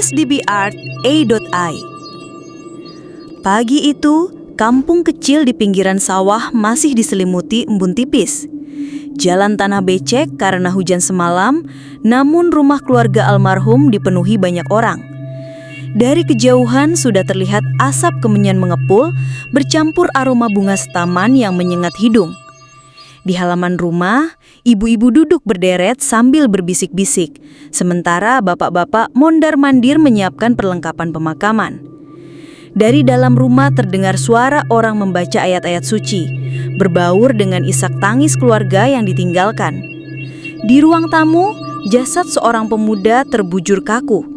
sdbart.a.i. Pagi itu, kampung kecil di pinggiran sawah masih diselimuti embun tipis. Jalan tanah becek karena hujan semalam, namun rumah keluarga almarhum dipenuhi banyak orang. Dari kejauhan sudah terlihat asap kemenyan mengepul bercampur aroma bunga setaman yang menyengat hidung. Di halaman rumah, ibu-ibu duduk berderet sambil berbisik-bisik, sementara bapak-bapak mondar-mandir menyiapkan perlengkapan pemakaman. Dari dalam rumah terdengar suara orang membaca ayat-ayat suci, berbaur dengan isak tangis keluarga yang ditinggalkan. Di ruang tamu, jasad seorang pemuda terbujur kaku.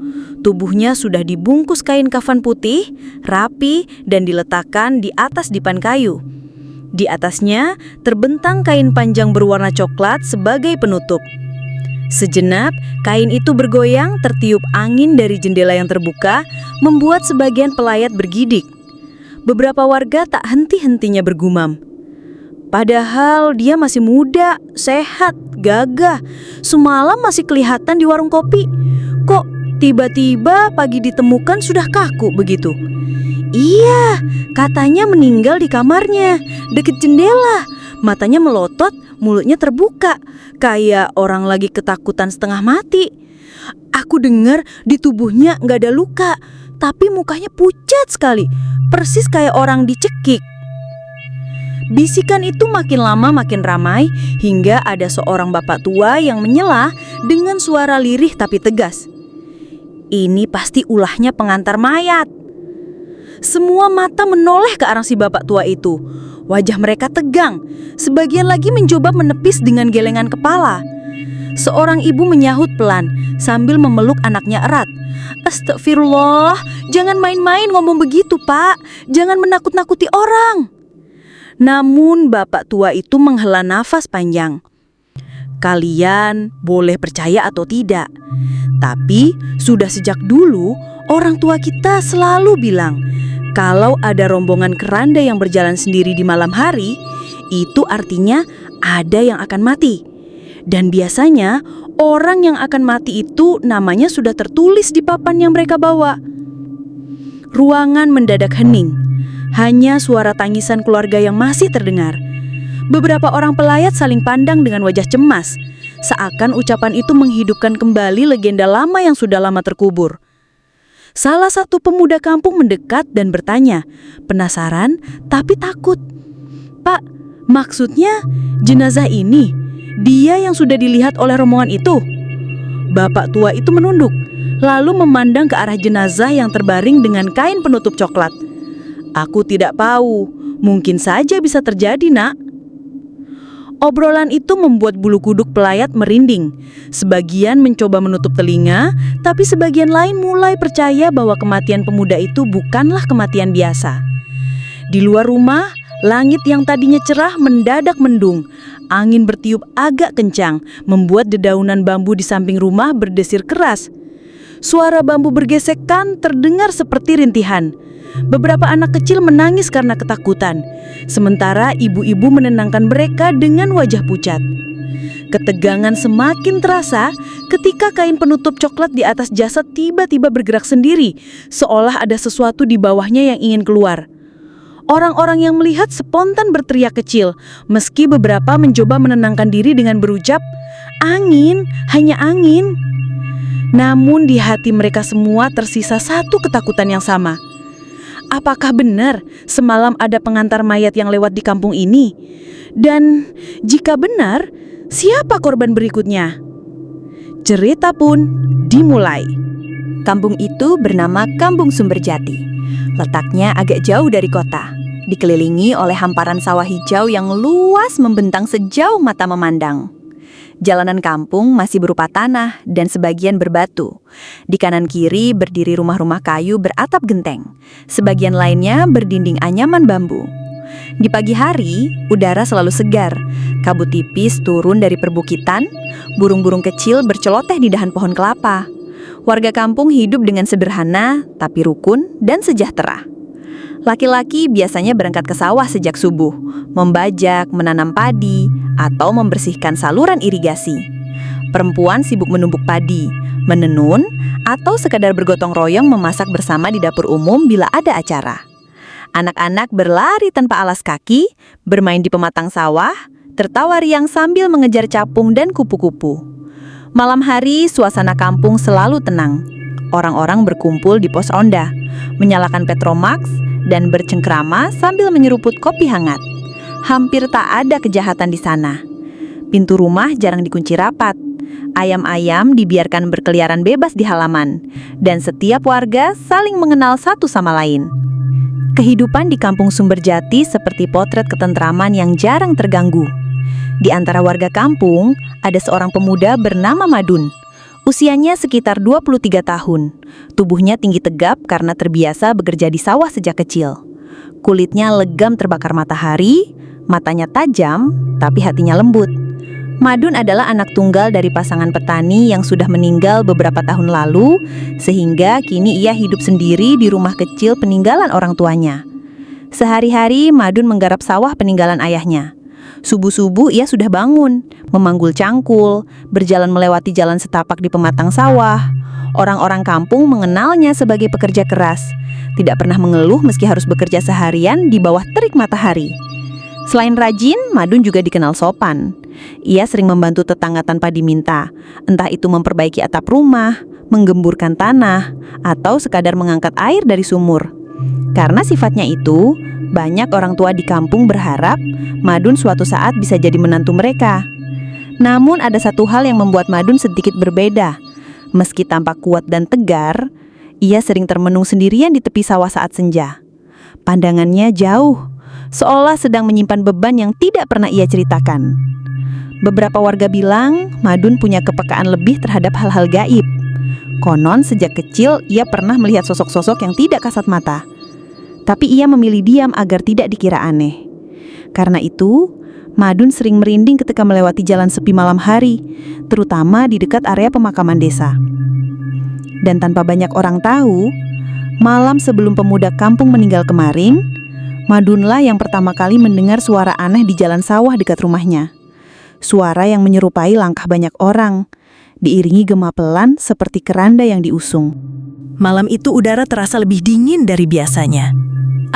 Tubuhnya sudah dibungkus kain kafan putih, rapi, dan diletakkan di atas dipan kayu. Di atasnya terbentang kain panjang berwarna coklat sebagai penutup. Sejenak, kain itu bergoyang tertiup angin dari jendela yang terbuka, membuat sebagian pelayat bergidik. Beberapa warga tak henti-hentinya bergumam. Padahal dia masih muda, sehat, gagah. Semalam masih kelihatan di warung kopi. Kok tiba-tiba pagi ditemukan sudah kaku begitu? Iya, katanya meninggal di kamarnya, dekat jendela. Matanya melotot, mulutnya terbuka, kayak orang lagi ketakutan setengah mati. Aku dengar di tubuhnya nggak ada luka, tapi mukanya pucat sekali, persis kayak orang dicekik. Bisikan itu makin lama makin ramai, hingga ada seorang bapak tua yang menyela dengan suara lirih tapi tegas. Ini pasti ulahnya pengantar mayat. Semua mata menoleh ke arah si bapak tua itu. Wajah mereka tegang, sebagian lagi mencoba menepis dengan gelengan kepala. Seorang ibu menyahut pelan sambil memeluk anaknya erat. Astagfirullah, jangan main-main ngomong begitu, Pak. Jangan menakut-nakuti orang. Namun bapak tua itu menghela nafas panjang. Kalian boleh percaya atau tidak, tapi sudah sejak dulu orang tua kita selalu bilang, kalau ada rombongan keranda yang berjalan sendiri di malam hari, itu artinya ada yang akan mati. Dan biasanya orang yang akan mati itu namanya sudah tertulis di papan yang mereka bawa. Ruangan mendadak hening, hanya suara tangisan keluarga yang masih terdengar. Beberapa orang pelayat saling pandang dengan wajah cemas, seakan ucapan itu menghidupkan kembali legenda lama yang sudah lama terkubur. Salah satu pemuda kampung mendekat dan bertanya, penasaran tapi takut. Pak, maksudnya jenazah ini, dia yang sudah dilihat oleh rombongan itu? Bapak tua itu menunduk, lalu memandang ke arah jenazah yang terbaring dengan kain penutup coklat. Aku tidak tahu, mungkin saja bisa terjadi, Nak. Obrolan itu membuat bulu kuduk pelayat merinding. Sebagian mencoba menutup telinga, tapi sebagian lain mulai percaya bahwa kematian pemuda itu bukanlah kematian biasa. Di luar rumah, langit yang tadinya cerah mendadak mendung. Angin bertiup agak kencang, membuat dedaunan bambu di samping rumah berdesir keras. Suara bambu bergesekan terdengar seperti rintihan. Beberapa anak kecil menangis karena ketakutan, sementara ibu-ibu menenangkan mereka dengan wajah pucat. Ketegangan semakin terasa ketika kain penutup coklat di atas jasad tiba-tiba bergerak sendiri, seolah ada sesuatu di bawahnya yang ingin keluar. Orang-orang yang melihat spontan berteriak kecil, meski beberapa mencoba menenangkan diri dengan berucap, "Angin, hanya angin." Namun di hati mereka semua tersisa satu ketakutan yang sama. Apakah benar semalam ada pengantar mayat yang lewat di kampung ini? Dan jika benar, siapa korban berikutnya? Cerita pun dimulai. Kampung itu bernama Kampung Sumberjati. Letaknya agak jauh dari kota, dikelilingi oleh hamparan sawah hijau yang luas membentang sejauh mata memandang. Jalanan kampung masih berupa tanah dan sebagian berbatu. Di kanan kiri berdiri rumah-rumah kayu beratap genteng. Sebagian lainnya berdinding anyaman bambu. Di pagi hari, udara selalu segar. Kabut tipis turun dari perbukitan. Burung-burung kecil berceloteh di dahan pohon kelapa. Warga kampung hidup dengan sederhana, tapi rukun dan sejahtera. Laki-laki biasanya berangkat ke sawah sejak subuh, membajak, menanam padi, atau membersihkan saluran irigasi. Perempuan sibuk menumbuk padi, menenun, atau sekadar bergotong royong memasak bersama di dapur umum bila ada acara. Anak-anak berlari tanpa alas kaki, bermain di pematang sawah, tertawa riang sambil mengejar capung dan kupu-kupu. Malam hari, suasana kampung selalu tenang. Orang-orang berkumpul di pos ronda, menyalakan petromax, dan bercengkrama sambil menyeruput kopi hangat. Hampir tak ada kejahatan di sana. Pintu rumah jarang dikunci rapat. Ayam-ayam dibiarkan berkeliaran bebas di halaman, dan setiap warga saling mengenal satu sama lain. Kehidupan di kampung Sumberjati seperti potret ketentraman yang jarang terganggu. Di antara warga kampung, ada seorang pemuda bernama Madun. Usianya sekitar 23 tahun. Tubuhnya tinggi tegap karena terbiasa bekerja di sawah sejak kecil. Kulitnya legam terbakar matahari, matanya tajam, tapi hatinya lembut. Madun adalah anak tunggal dari pasangan petani yang sudah meninggal beberapa tahun lalu, sehingga kini ia hidup sendiri di rumah kecil peninggalan orang tuanya. Sehari-hari Madun menggarap sawah peninggalan ayahnya. Subuh-subuh ia sudah bangun, memanggul cangkul, berjalan melewati jalan setapak di pematang sawah. Orang-orang kampung mengenalnya sebagai pekerja keras, tidak pernah mengeluh meski harus bekerja seharian di bawah terik matahari. Selain rajin, Madun juga dikenal sopan. Ia sering membantu tetangga tanpa diminta, entah itu memperbaiki atap rumah, menggemburkan tanah, atau sekadar mengangkat air dari sumur. Karena sifatnya itu, banyak orang tua di kampung berharap Madun suatu saat bisa jadi menantu mereka. Namun ada satu hal yang membuat Madun sedikit berbeda. Meski tampak kuat dan tegar, ia sering termenung sendirian di tepi sawah saat senja. Pandangannya jauh, seolah sedang menyimpan beban yang tidak pernah ia ceritakan. Beberapa warga bilang Madun punya kepekaan lebih terhadap hal-hal gaib. Konon sejak kecil ia pernah melihat sosok-sosok yang tidak kasat mata. Tapi ia memilih diam agar tidak dikira aneh. Karena itu, Madun sering merinding ketika melewati jalan sepi malam hari, terutama di dekat area pemakaman desa. Dan tanpa banyak orang tahu, malam sebelum pemuda kampung meninggal kemarin, Madunlah yang pertama kali mendengar suara aneh di jalan sawah dekat rumahnya. Suara yang menyerupai langkah banyak orang, diiringi gema pelan seperti keranda yang diusung. Malam itu udara terasa lebih dingin dari biasanya.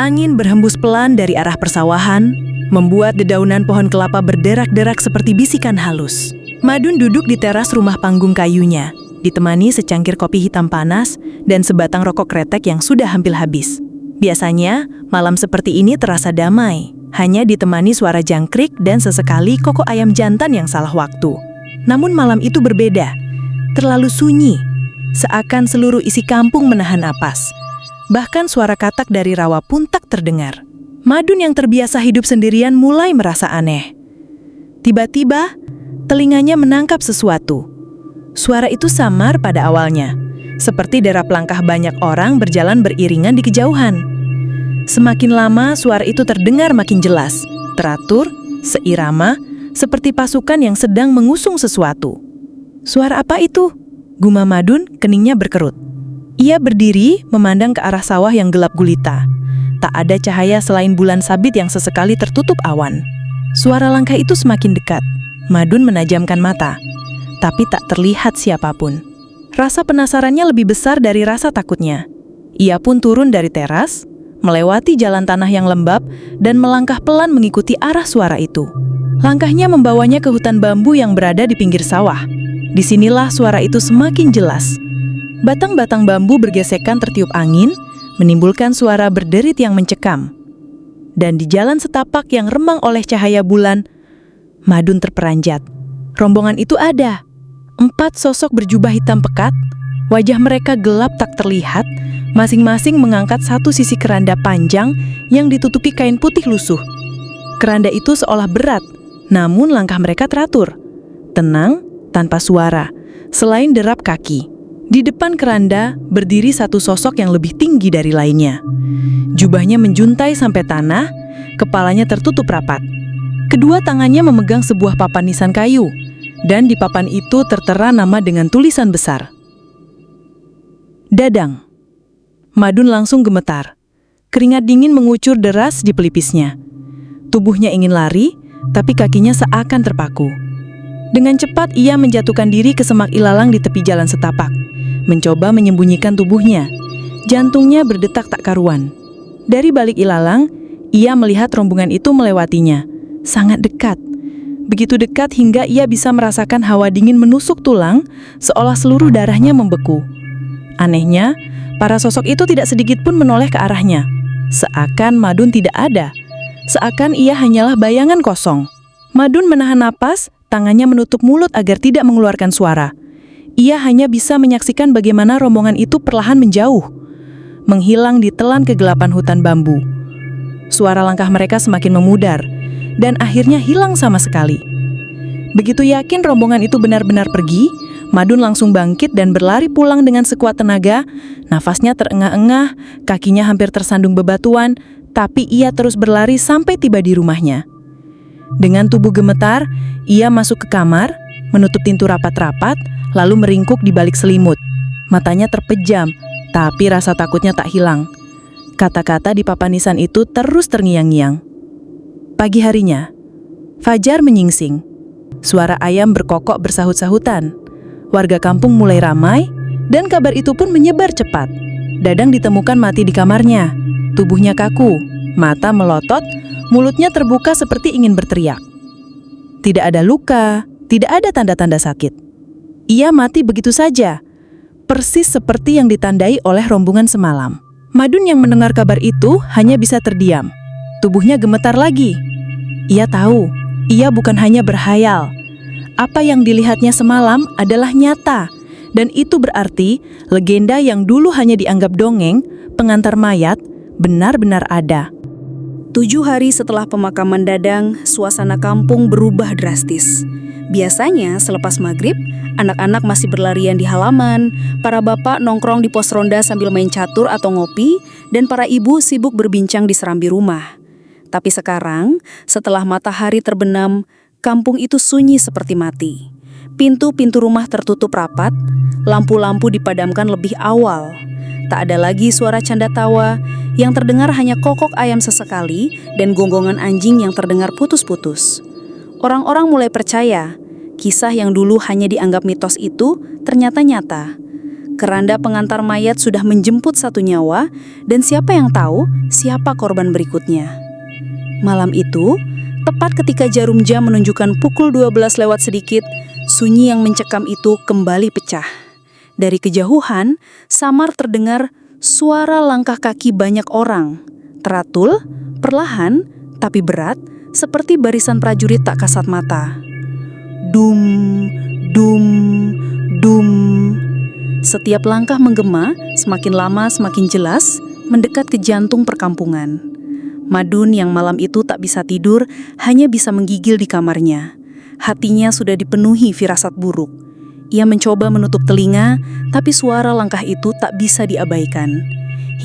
Angin berhembus pelan dari arah persawahan, membuat dedaunan pohon kelapa berderak-derak seperti bisikan halus. Madun duduk di teras rumah panggung kayunya, ditemani secangkir kopi hitam panas dan sebatang rokok kretek yang sudah hampir habis. Biasanya, malam seperti ini terasa damai, hanya ditemani suara jangkrik dan sesekali kokok ayam jantan yang salah waktu. Namun malam itu berbeda, terlalu sunyi, seakan seluruh isi kampung menahan napas. Bahkan suara katak dari rawa pun tak terdengar. Madun yang terbiasa hidup sendirian mulai merasa aneh. Tiba-tiba, telinganya menangkap sesuatu. Suara itu samar pada awalnya, seperti derap langkah banyak orang berjalan beriringan di kejauhan. Semakin lama, suara itu terdengar makin jelas, teratur, seirama, seperti pasukan yang sedang mengusung sesuatu. Suara apa itu? Gumam Madun, keningnya berkerut. Ia berdiri, memandang ke arah sawah yang gelap gulita. Tak ada cahaya selain bulan sabit yang sesekali tertutup awan. Suara langkah itu semakin dekat. Madun menajamkan mata, tapi tak terlihat siapapun. Rasa penasarannya lebih besar dari rasa takutnya. Ia pun turun dari teras, melewati jalan tanah yang lembab, dan melangkah pelan mengikuti arah suara itu. Langkahnya membawanya ke hutan bambu yang berada di pinggir sawah. Disinilah suara itu semakin jelas. Batang-batang bambu bergesekan tertiup angin, menimbulkan suara berderit yang mencekam. Dan di jalan setapak yang remang oleh cahaya bulan, Madun terperanjat. Rombongan itu ada. 4 sosok berjubah hitam pekat, wajah mereka gelap tak terlihat, masing-masing mengangkat satu sisi keranda panjang yang ditutupi kain putih lusuh. Keranda itu seolah berat, namun langkah mereka teratur, tenang, tanpa suara, selain derap kaki. Di depan keranda berdiri satu sosok yang lebih tinggi dari lainnya. Jubahnya menjuntai sampai tanah, kepalanya tertutup rapat. Kedua tangannya memegang sebuah papan nisan kayu, dan di papan itu tertera nama dengan tulisan besar. Dadang. Madun langsung gemetar. Keringat dingin mengucur deras di pelipisnya. Tubuhnya ingin lari, tapi kakinya seakan terpaku. Dengan cepat ia menjatuhkan diri ke semak ilalang di tepi jalan setapak, mencoba menyembunyikan tubuhnya. Jantungnya berdetak tak karuan. Dari balik ilalang, ia melihat rombongan itu melewatinya. Sangat dekat. Begitu dekat hingga ia bisa merasakan hawa dingin menusuk tulang, seolah seluruh darahnya membeku. Anehnya, para sosok itu tidak sedikit pun menoleh ke arahnya. Seakan Madun tidak ada. Seakan ia hanyalah bayangan kosong. Madun menahan napas, tangannya menutup mulut agar tidak mengeluarkan suara. Ia hanya bisa menyaksikan bagaimana rombongan itu perlahan menjauh, menghilang di telan kegelapan hutan bambu. Suara langkah mereka semakin memudar, dan akhirnya hilang sama sekali. Begitu yakin rombongan itu benar-benar pergi, Madun langsung bangkit dan berlari pulang dengan sekuat tenaga. Nafasnya terengah-engah, kakinya hampir tersandung bebatuan, tapi ia terus berlari sampai tiba di rumahnya. Dengan tubuh gemetar, ia masuk ke kamar, menutup pintu rapat-rapat, lalu meringkuk di balik selimut. Matanya terpejam, tapi rasa takutnya tak hilang. Kata-kata di papan nisan itu terus terngiang-ngiang. Pagi harinya, fajar menyingsing. Suara ayam berkokok bersahut-sahutan. Warga kampung mulai ramai, dan kabar itu pun menyebar cepat. Dadang ditemukan mati di kamarnya. Tubuhnya kaku, mata melotot, mulutnya terbuka seperti ingin berteriak. Tidak ada luka, tidak ada tanda-tanda sakit. Ia mati begitu saja, persis seperti yang ditandai oleh rombongan semalam. Madun yang mendengar kabar itu hanya bisa terdiam. Tubuhnya gemetar lagi. Ia tahu, ia bukan hanya berhayal. Apa yang dilihatnya semalam adalah nyata, dan itu berarti legenda yang dulu hanya dianggap dongeng, pengantar mayat, benar-benar ada. 7 hari setelah pemakaman Dadang, suasana kampung berubah drastis. Biasanya selepas maghrib, anak-anak masih berlarian di halaman, para bapak nongkrong di pos ronda sambil main catur atau ngopi, dan para ibu sibuk berbincang di serambi rumah. Tapi sekarang, setelah matahari terbenam, kampung itu sunyi seperti mati. Pintu-pintu rumah tertutup rapat, lampu-lampu dipadamkan lebih awal. Tak ada lagi suara canda tawa, yang terdengar hanya kokok ayam sesekali dan gonggongan anjing yang terdengar putus-putus. Orang-orang mulai percaya, kisah yang dulu hanya dianggap mitos itu ternyata nyata. Keranda pengantar mayat sudah menjemput satu nyawa, dan siapa yang tahu siapa korban berikutnya. Malam itu, tepat ketika jarum jam menunjukkan pukul 12 lewat sedikit, sunyi yang mencekam itu kembali pecah. Dari kejauhan, samar terdengar suara langkah kaki banyak orang. Teratul, perlahan, tapi berat, seperti barisan prajurit tak kasat mata. Dum, dum, dum. Setiap langkah menggema, semakin lama semakin jelas, mendekat ke jantung perkampungan. Madun yang malam itu tak bisa tidur, hanya bisa menggigil di kamarnya. Hatinya sudah dipenuhi firasat buruk. Ia mencoba menutup telinga, tapi suara langkah itu tak bisa diabaikan.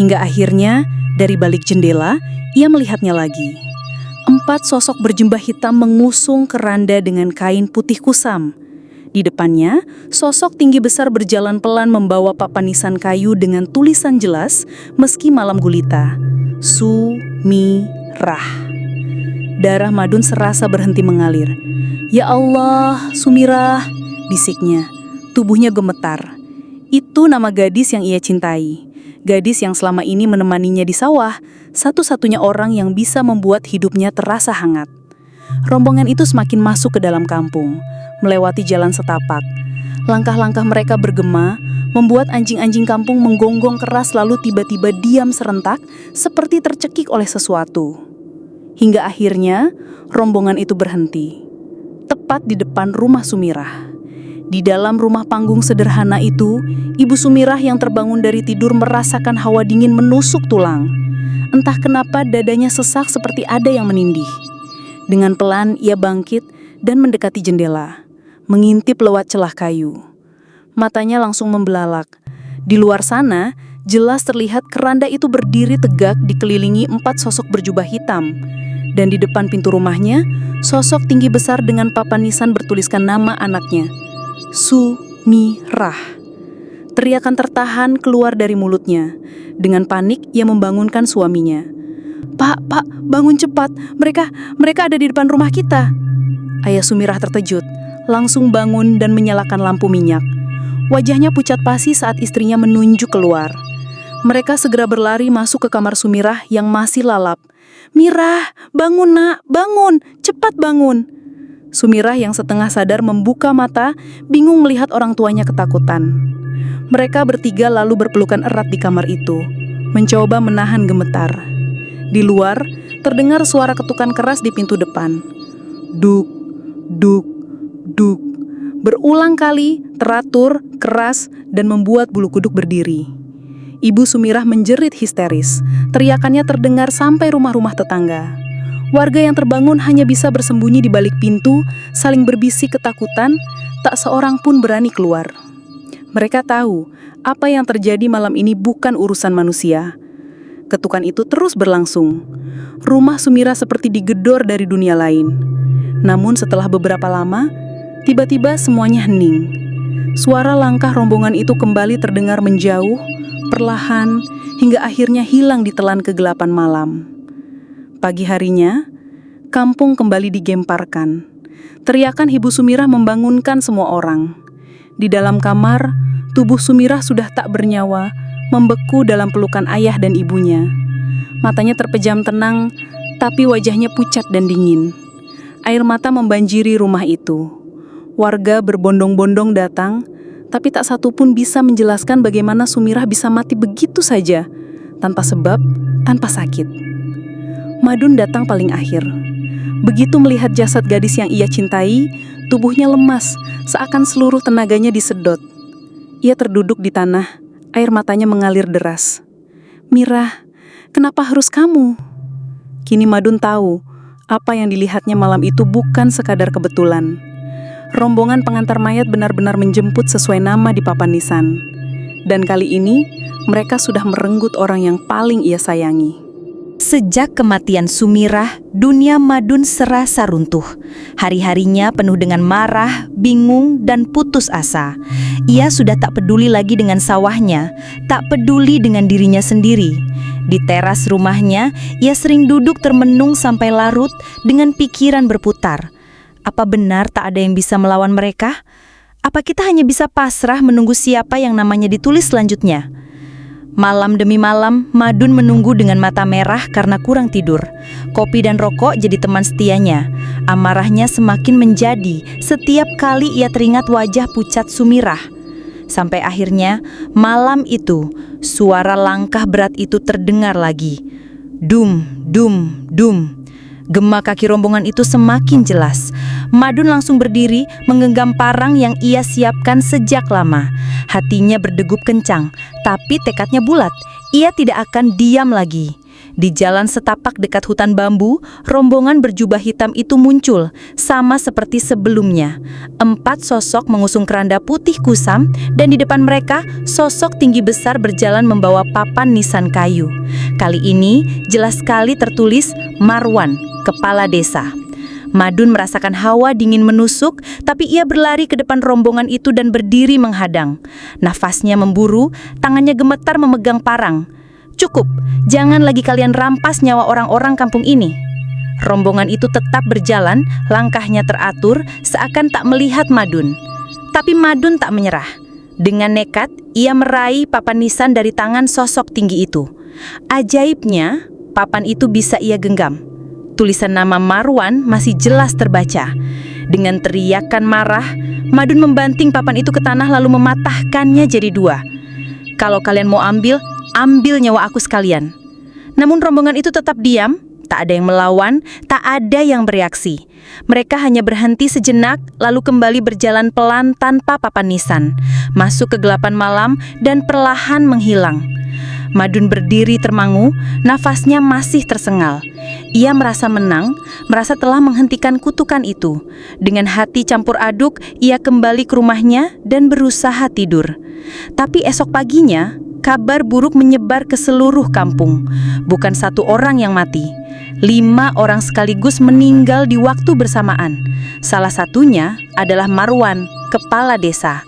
Hingga akhirnya, dari balik jendela, ia melihatnya lagi. 4 sosok berjubah hitam mengusung keranda dengan kain putih kusam. Di depannya, sosok tinggi besar berjalan pelan membawa papan nisan kayu dengan tulisan jelas, meski malam gulita. Sumirah. Darah Madun serasa berhenti mengalir. Ya Allah, Sumirah, bisiknya. Tubuhnya gemetar. Itu nama gadis yang ia cintai. Gadis yang selama ini menemaninya di sawah, satu-satunya orang yang bisa membuat hidupnya terasa hangat. Rombongan itu semakin masuk ke dalam kampung, melewati jalan setapak. Langkah-langkah mereka bergema, membuat anjing-anjing kampung menggonggong keras lalu tiba-tiba diam serentak, seperti tercekik oleh sesuatu. Hingga akhirnya, rombongan itu berhenti. Tepat di depan rumah Sumirah. Di dalam rumah panggung sederhana itu, Ibu Sumirah yang terbangun dari tidur merasakan hawa dingin menusuk tulang. Entah kenapa dadanya sesak seperti ada yang menindih. Dengan pelan ia bangkit dan mendekati jendela, mengintip lewat celah kayu. Matanya langsung membelalak. Di luar sana, jelas terlihat keranda itu berdiri tegak dikelilingi 4 sosok berjubah hitam. Dan di depan pintu rumahnya, sosok tinggi besar dengan papan nisan bertuliskan nama anaknya, Sumirah. Teriakan tertahan keluar dari mulutnya. Dengan panik, ia membangunkan suaminya. Pak, bangun cepat. Mereka ada di depan rumah kita. Ayah Sumirah terkejut, langsung bangun dan menyalakan lampu minyak. Wajahnya pucat pasi saat istrinya menunjuk keluar. Mereka segera berlari masuk ke kamar Sumirah yang masih lalap. Mirah, bangun nak, bangun, cepat bangun. Sumirah yang setengah sadar membuka mata, bingung melihat orang tuanya ketakutan. Mereka bertiga lalu berpelukan erat di kamar itu, mencoba menahan gemetar. Di luar, terdengar suara ketukan keras di pintu depan. Duk, duk, duk. Berulang kali, teratur, keras, dan membuat bulu kuduk berdiri. Ibu Sumirah menjerit histeris. Teriakannya terdengar sampai rumah-rumah tetangga. Warga yang terbangun hanya bisa bersembunyi di balik pintu, saling berbisik ketakutan, tak seorang pun berani keluar. Mereka tahu, apa yang terjadi malam ini bukan urusan manusia. Ketukan itu terus berlangsung. Rumah Sumirah seperti digedor dari dunia lain. Namun setelah beberapa lama, tiba-tiba semuanya hening. Suara langkah rombongan itu kembali terdengar menjauh, perlahan, hingga akhirnya hilang ditelan kegelapan malam. Pagi harinya, kampung kembali digemparkan. Teriakan Ibu Sumirah membangunkan semua orang. Di dalam kamar, tubuh Sumirah sudah tak bernyawa, membeku dalam pelukan ayah dan ibunya. Matanya terpejam tenang, tapi wajahnya pucat dan dingin. Air mata membanjiri rumah itu. Warga berbondong-bondong datang, tapi tak satu pun bisa menjelaskan bagaimana Sumirah bisa mati begitu saja, tanpa sebab, tanpa sakit. Madun datang paling akhir. Begitu melihat jasad gadis yang ia cintai, tubuhnya lemas, seakan seluruh tenaganya disedot. Ia terduduk di tanah, air matanya mengalir deras. Mirah, kenapa harus kamu? Kini Madun tahu, apa yang dilihatnya malam itu bukan sekadar kebetulan. Rombongan pengantar mayat benar-benar menjemput sesuai nama di papan nisan. Dan kali ini, mereka sudah merenggut orang yang paling ia sayangi. Sejak kematian Sumirah, dunia Madun serasa runtuh. Hari-harinya penuh dengan marah, bingung, dan putus asa. Ia sudah tak peduli lagi dengan sawahnya, tak peduli dengan dirinya sendiri. Di teras rumahnya, ia sering duduk termenung sampai larut dengan pikiran berputar. Apa benar tak ada yang bisa melawan mereka? Apa kita hanya bisa pasrah menunggu siapa yang namanya ditulis selanjutnya? Malam demi malam, Madun menunggu dengan mata merah karena kurang tidur. Kopi dan rokok jadi teman setianya. Amarahnya semakin menjadi setiap kali ia teringat wajah pucat Sumirah. Sampai akhirnya, malam itu, suara langkah berat itu terdengar lagi. Dum, dum, dum. Gema kaki rombongan itu semakin jelas. Madun langsung berdiri, menggenggam parang yang ia siapkan sejak lama. Hatinya berdegup kencang, tapi tekadnya bulat. Ia tidak akan diam lagi. Di jalan setapak dekat hutan bambu, rombongan berjubah hitam itu muncul, sama seperti sebelumnya. 4 sosok mengusung keranda putih kusam, dan di depan mereka, sosok tinggi besar berjalan membawa papan nisan kayu. Kali ini, jelas sekali tertulis Marwan, kepala desa. Madun merasakan hawa dingin menusuk, tapi ia berlari ke depan rombongan itu dan berdiri menghadang. Nafasnya memburu, tangannya gemetar memegang parang. Cukup, jangan lagi kalian rampas nyawa orang-orang kampung ini. Rombongan itu tetap berjalan, langkahnya teratur, seakan tak melihat Madun. Tapi Madun tak menyerah. Dengan nekat, ia meraih papan nisan dari tangan sosok tinggi itu. Ajaibnya, papan itu bisa ia genggam. Tulisan nama Marwan masih jelas terbaca. Dengan teriakan marah, Madun membanting papan itu ke tanah lalu mematahkannya jadi 2. Kalau kalian mau ambil nyawa aku sekalian. Namun rombongan itu tetap diam, tak ada yang melawan, tak ada yang bereaksi. Mereka hanya berhenti sejenak, lalu kembali berjalan pelan tanpa papan nisan, masuk kegelapan malam dan perlahan menghilang. Madun berdiri termangu, nafasnya masih tersengal. Ia merasa menang, merasa telah menghentikan kutukan itu. Dengan hati campur aduk, ia kembali ke rumahnya dan berusaha tidur. Tapi esok paginya, kabar buruk menyebar ke seluruh kampung. Bukan 1 orang yang mati. 5 orang sekaligus meninggal di waktu bersamaan. Salah satunya adalah Marwan, kepala desa.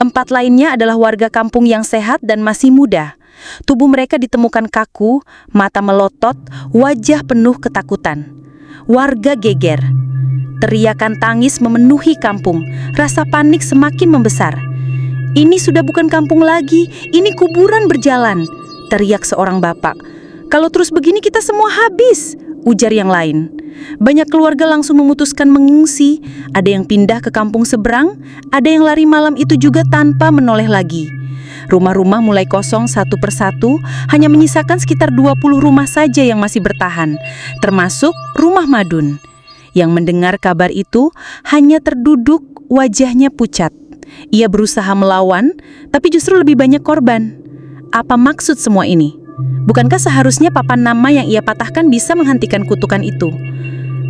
4 lainnya adalah warga kampung yang sehat dan masih muda. Tubuh mereka ditemukan kaku, mata melotot, wajah penuh ketakutan. Warga geger. Teriakan tangis memenuhi kampung, rasa panik semakin membesar. "Ini sudah bukan kampung lagi, ini kuburan berjalan," teriak seorang bapak. "Kalau terus begini kita semua habis," ujar yang lain. Banyak keluarga langsung memutuskan mengungsi, ada yang pindah ke kampung seberang, ada yang lari malam itu juga tanpa menoleh lagi. Rumah-rumah mulai kosong satu persatu, hanya menyisakan sekitar 20 rumah saja yang masih bertahan, termasuk rumah Madun. Yang mendengar kabar itu hanya terduduk, wajahnya pucat. Ia berusaha melawan, tapi justru lebih banyak korban. Apa maksud semua ini? Bukankah seharusnya papan nama yang ia patahkan bisa menghentikan kutukan itu?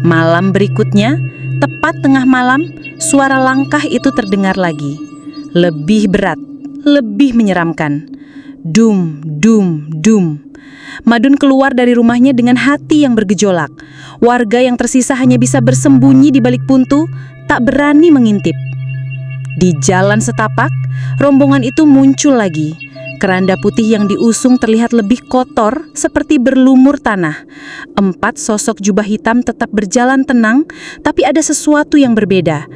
Malam berikutnya, tepat tengah malam, suara langkah itu terdengar lagi. Lebih berat, lebih menyeramkan. Dum, dum, dum. Madun keluar dari rumahnya dengan hati yang bergejolak. Warga yang tersisa hanya bisa bersembunyi di balik puntu, tak berani mengintip. Di jalan setapak, rombongan itu muncul lagi. Keranda putih yang diusung terlihat lebih kotor, seperti berlumur tanah. 4 sosok jubah hitam tetap berjalan tenang, tapi ada sesuatu yang berbeda.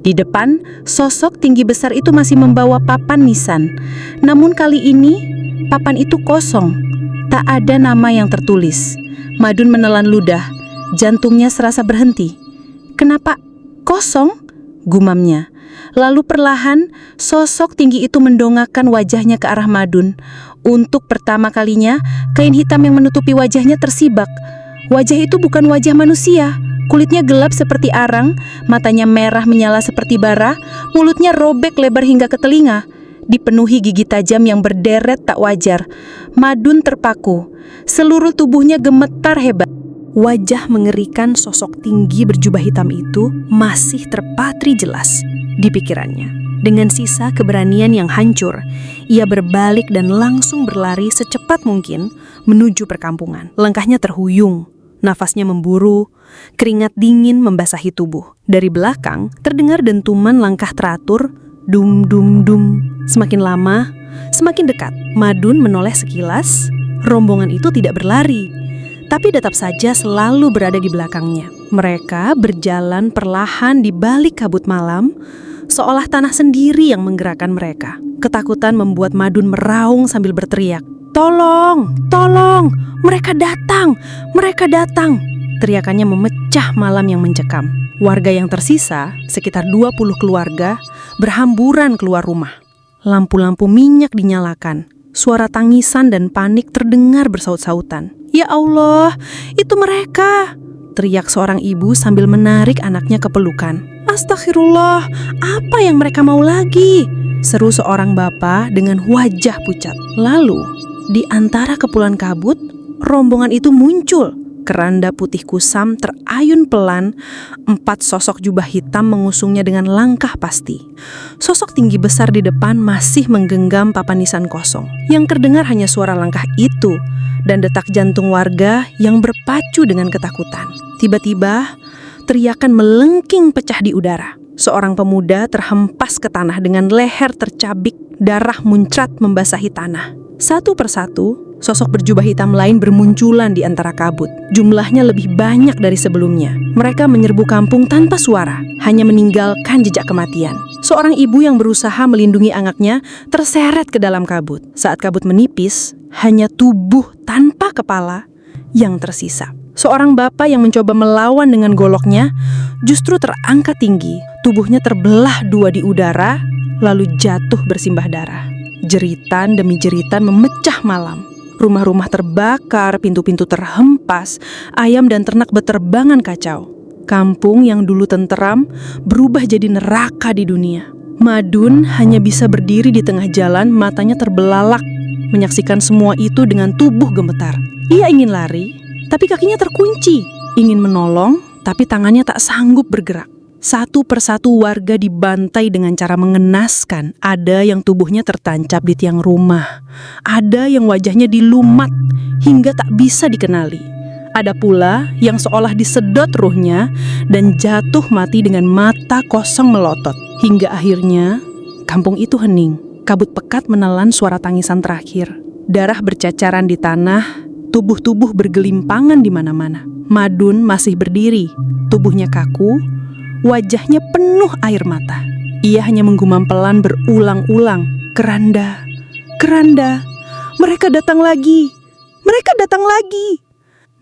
Di depan, sosok tinggi besar itu masih membawa papan nisan. Namun kali ini, papan itu kosong. Tak ada nama yang tertulis. Madun menelan ludah, jantungnya serasa berhenti. "Kenapa kosong?" gumamnya. Lalu perlahan, sosok tinggi itu mendongakkan wajahnya ke arah Madun. Untuk pertama kalinya, kain hitam yang menutupi wajahnya tersibak. Wajah itu bukan wajah manusia. Kulitnya gelap seperti arang, matanya merah menyala seperti bara, mulutnya robek lebar hingga ke telinga. Dipenuhi gigi tajam yang berderet tak wajar. Madun terpaku. Seluruh tubuhnya gemetar hebat. Wajah mengerikan sosok tinggi berjubah hitam itu masih terpatri jelas di pikirannya. Dengan sisa keberanian yang hancur, ia berbalik dan langsung berlari secepat mungkin menuju perkampungan. Langkahnya terhuyung, nafasnya memburu, keringat dingin membasahi tubuh. Dari belakang terdengar dentuman langkah teratur, dum dum dum. Semakin lama, semakin dekat. Madun menoleh sekilas, rombongan itu tidak berlari, tapi tetap saja selalu berada di belakangnya. Mereka berjalan perlahan di balik kabut malam, seolah tanah sendiri yang menggerakkan mereka. Ketakutan membuat Madun meraung sambil berteriak, "Tolong! Tolong! Mereka datang! Mereka datang!" Teriakannya memecah malam yang mencekam. Warga yang tersisa, sekitar 20 keluarga, berhamburan keluar rumah. Lampu-lampu minyak dinyalakan. Suara tangisan dan panik terdengar bersaut-sautan. "Ya Allah, itu mereka!" teriak seorang ibu sambil menarik anaknya ke pelukan. "Astaghfirullah, apa yang mereka mau lagi?" seru seorang bapak dengan wajah pucat. Lalu, di antara kepulan kabut, rombongan itu muncul. Keranda putih kusam terayun pelan, 4 sosok jubah hitam mengusungnya dengan langkah pasti. Sosok tinggi besar di depan masih menggenggam papan nisan kosong. Yang terdengar hanya suara langkah itu dan detak jantung warga yang berpacu dengan ketakutan. Tiba-tiba, teriakan melengking pecah di udara. Seorang pemuda terhempas ke tanah dengan leher tercabik, darah muncrat membasahi tanah. Satu persatu, sosok berjubah hitam lain bermunculan di antara kabut. Jumlahnya lebih banyak dari sebelumnya. Mereka menyerbu kampung tanpa suara, hanya meninggalkan jejak kematian. Seorang ibu yang berusaha melindungi anaknya terseret ke dalam kabut. Saat kabut menipis, hanya tubuh tanpa kepala yang tersisa. Seorang bapak yang mencoba melawan dengan goloknya justru terangkat tinggi. Tubuhnya terbelah 2 di udara, lalu jatuh bersimbah darah. Jeritan demi jeritan memecah malam. Rumah-rumah terbakar, pintu-pintu terhempas, ayam dan ternak beterbangan kacau. Kampung yang dulu tenteram berubah jadi neraka di dunia. Madun hanya bisa berdiri di tengah jalan, matanya terbelalak, menyaksikan semua itu dengan tubuh gemetar. Ia ingin lari, tapi kakinya terkunci. Ingin menolong, tapi tangannya tak sanggup bergerak. Satu persatu warga dibantai dengan cara mengenaskan. Ada yang tubuhnya tertancap di tiang rumah. Ada yang wajahnya dilumat hingga tak bisa dikenali. Ada pula yang seolah disedot ruhnya dan jatuh mati dengan mata kosong melotot. Hingga akhirnya Kampung itu hening, kabut pekat menelan suara tangisan terakhir. Darah bercacaran di tanah, tubuh-tubuh bergelimpangan di mana-mana. Madun masih berdiri, tubuhnya kaku, wajahnya penuh air mata. Ia hanya menggumam pelan berulang-ulang, "Keranda, keranda, mereka datang lagi, mereka datang lagi."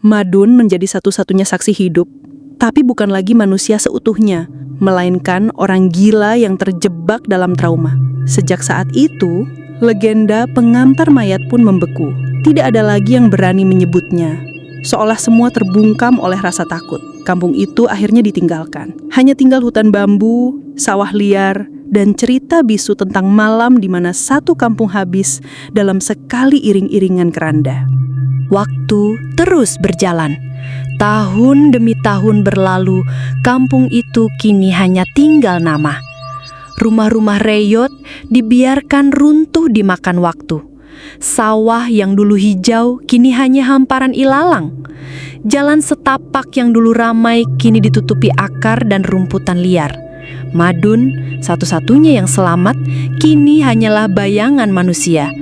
Madun menjadi satu-satunya saksi hidup, tapi bukan lagi manusia seutuhnya, melainkan orang gila yang terjebak dalam trauma. Sejak saat itu, legenda pengantar mayat pun membeku. Tidak ada lagi yang berani menyebutnya. Seolah semua terbungkam oleh rasa takut. Kampung itu akhirnya ditinggalkan. Hanya tinggal hutan bambu, sawah liar, dan cerita bisu tentang malam di mana satu kampung habis dalam sekali iring-iringan keranda. Waktu terus berjalan. Tahun demi tahun berlalu, kampung itu kini hanya tinggal nama. Rumah-rumah reyot dibiarkan runtuh dimakan waktu. Sawah yang dulu hijau kini hanya hamparan ilalang. Jalan setapak yang dulu ramai kini ditutupi akar dan rumputan liar. Madun, satu-satunya yang selamat, kini hanyalah bayangan manusia.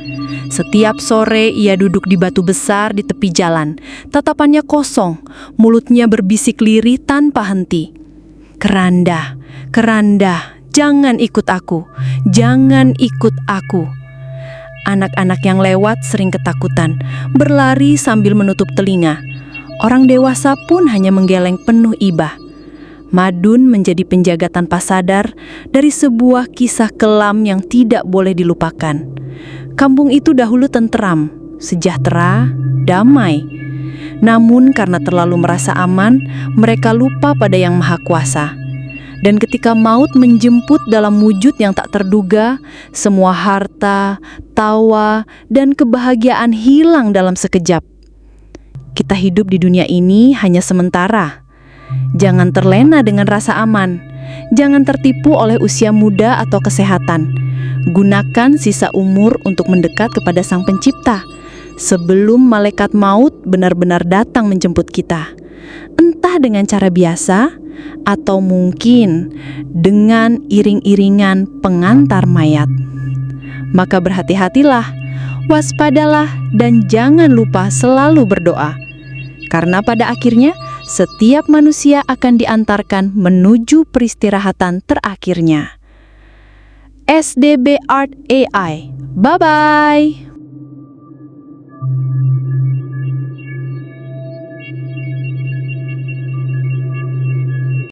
Setiap sore ia duduk di batu besar di tepi jalan. Tatapannya kosong, mulutnya berbisik lirih tanpa henti. "Keranda, keranda, jangan ikut aku, jangan ikut aku." Anak-anak yang lewat sering ketakutan, berlari sambil menutup telinga. Orang dewasa pun hanya menggeleng penuh ibah. Madun menjadi penjaga tanpa sadar dari sebuah kisah kelam yang tidak boleh dilupakan. Kampung itu dahulu tentram, sejahtera, damai. Namun karena terlalu merasa aman, mereka lupa pada Yang Maha Kuasa. Dan ketika maut menjemput dalam wujud yang tak terduga, semua harta, tawa, dan kebahagiaan hilang dalam sekejap. Kita hidup di dunia ini hanya sementara. Jangan terlena dengan rasa aman. Jangan tertipu oleh usia muda atau kesehatan. Gunakan sisa umur untuk mendekat kepada Sang Pencipta sebelum malaikat maut benar-benar datang menjemput kita. Entah dengan cara biasa atau mungkin dengan iring-iringan pengantar mayat. Maka berhati-hatilah, waspadalah, dan jangan lupa selalu berdoa. Karena pada akhirnya setiap manusia akan diantarkan menuju peristirahatan terakhirnya. SDB Art AI. Bye-bye.